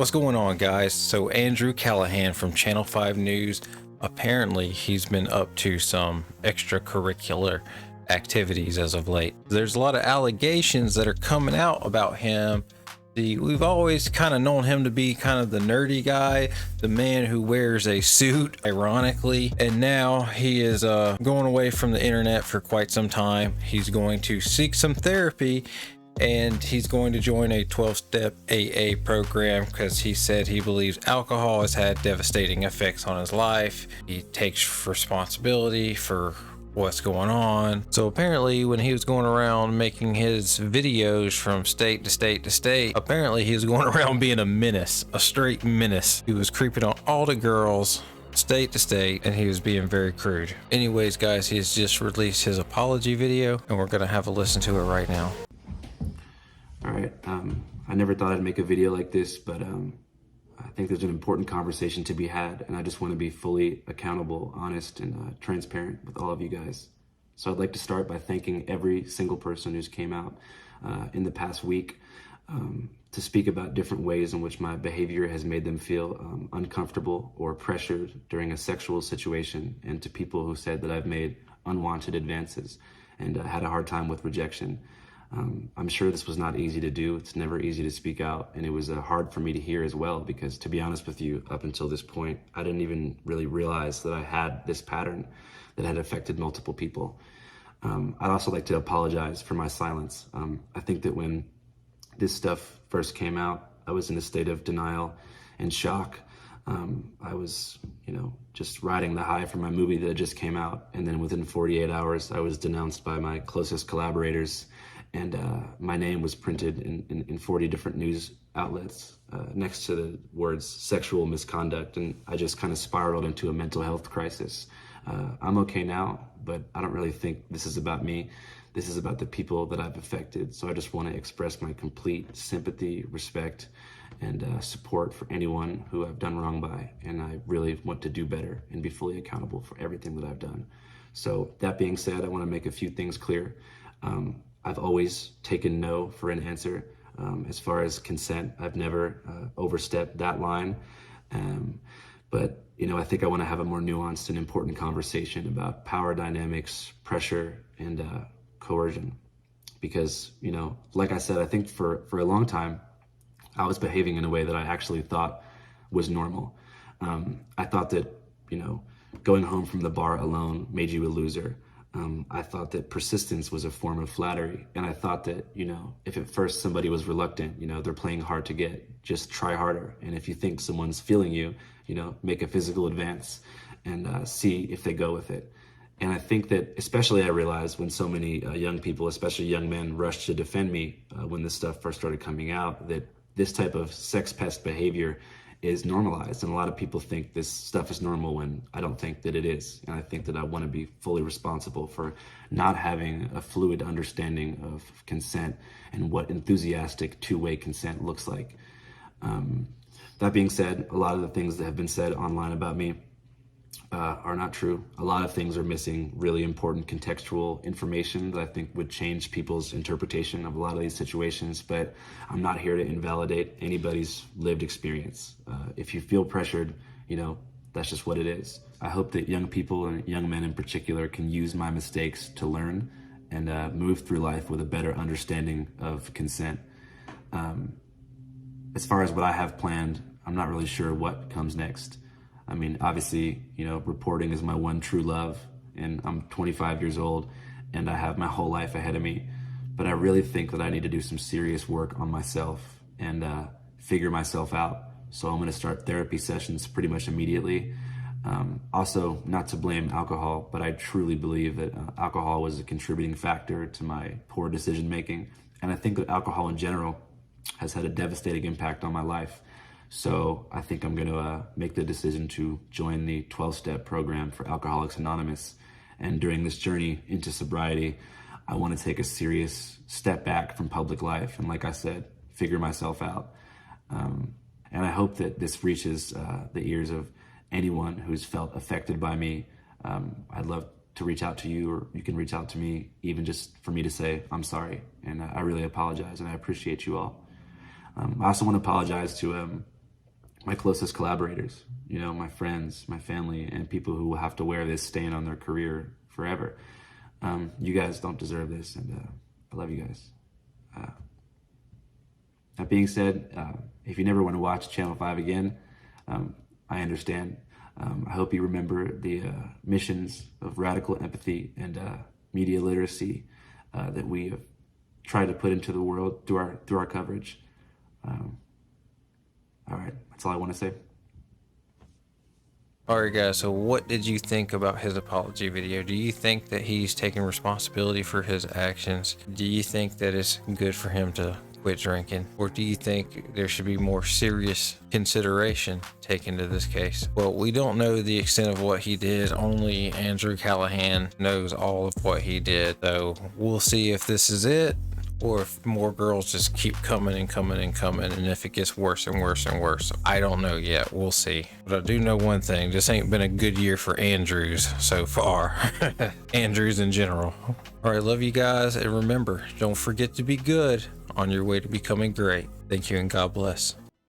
What's going on, guys? So Andrew Callaghan from Channel 5 News, apparently he's been up to some extracurricular activities as of late. There's a lot of allegations that are coming out about him. We've always kind of known him to be kind of the nerdy guy, the man who wears a suit, ironically, and now he is going away from the internet for quite some time. He's going to seek some therapy, and he's going to join a 12-step AA program because he said he believes alcohol has had devastating effects on his life. He takes responsibility for what's going on. So apparently when he was going around making his videos from state to state to state, apparently he was going around being a menace, a straight menace. He was creeping on all the girls state to state, and he was being very crude. Anyways, guys, he has just released his apology video, and we're gonna have a listen to it right now. All right, I never thought I'd make a video like this, but I think there's an important conversation to be had, and I just want to be fully accountable, honest, and transparent with all of you guys. So I'd like to start by thanking every single person who's came out in the past week to speak about different ways in which my behavior has made them feel uncomfortable or pressured during a sexual situation, and to people who said that I've made unwanted advances and had a hard time with rejection. I'm sure this was not easy to do. It's never easy to speak out, and it was hard for me to hear as well, because to be honest with you, up until this point, I didn't even really realize that I had this pattern that had affected multiple people. I'd also like to apologize for my silence. I think that when this stuff first came out, I was in a state of denial and shock. I was, just riding the high from my movie that just came out, and then within 48 hours, I was denounced by my closest collaborators, and my name was printed in 40 different news outlets next to the words sexual misconduct, and I just kind of spiraled into a mental health crisis. I'm okay now, but I don't really think this is about me. This is about the people that I've affected. So I just want to express my complete sympathy, respect, and support for anyone who I've done wrong by. And I really want to do better and be fully accountable for everything that I've done. So that being said, I want to make a few things clear. I've always taken no for an answer. As far as consent, I've never overstepped that line. But I think I want to have a more nuanced and important conversation about power dynamics, pressure, and coercion. Because, like I said, I think for a long time, I was behaving in a way that I actually thought was normal. I thought that, going home from the bar alone made you a loser. I thought that persistence was a form of flattery. And I thought that, if at first somebody was reluctant, they're playing hard to get, just try harder. And if you think someone's feeling you, make a physical advance and see if they go with it. And I think that, especially I realized when so many young people, especially young men, rushed to defend me when this stuff first started coming out, that this type of sex pest behavior is normalized. And a lot of people think this stuff is normal when I don't think that it is. And I think that I want to be fully responsible for not having a fluid understanding of consent and what enthusiastic two-way consent looks like. That being said, a lot of the things that have been said online about me are not true. A lot of things are missing really important contextual information that I think would change people's interpretation of a lot of these situations, but I'm not here to invalidate anybody's lived experience. If you feel pressured, that's just what it is. I hope that young people, and young men in particular, can use my mistakes to learn and move through life with a better understanding of consent. As far as what I have planned, I'm not really sure what comes next. I mean, obviously, reporting is my one true love, and I'm 25 years old, and I have my whole life ahead of me. But I really think that I need to do some serious work on myself and figure myself out. So I'm going to start therapy sessions pretty much immediately. Also, not to blame alcohol, but I truly believe that alcohol was a contributing factor to my poor decision making. And I think that alcohol in general has had a devastating impact on my life. So I think I'm going to make the decision to join the 12-step program for Alcoholics Anonymous. And during this journey into sobriety, I want to take a serious step back from public life. And like I said, figure myself out. And I hope that this reaches the ears of anyone who's felt affected by me. I'd love to reach out to you, or you can reach out to me, even just for me to say, I'm sorry. And I really apologize, and I appreciate you all. I also want to apologize to my closest collaborators, my friends, my family, and people who will have to wear this stain on their career forever. You guys don't deserve this, and I love you guys. That being said, if you never want to watch Channel 5 again, I understand. I hope you remember the missions of radical empathy and media literacy that we have tried to put into the world through our coverage. All right, that's all I want to say. All right, guys, so what did you think about his apology video? Do you think that he's taking responsibility for his actions? Do you think that it's good for him to quit drinking? Or do you think there should be more serious consideration taken to this case? Well, we don't know the extent of what he did. Only Andrew Callaghan knows all of what he did. So we'll see if this is it, or if more girls just keep coming and coming and coming, and if it gets worse and worse and worse. I don't know yet. We'll see. But I do know one thing. This ain't been a good year for Andrews so far. Andrews in general. All right, love you guys. And remember, don't forget to be good on your way to becoming great. Thank you and God bless.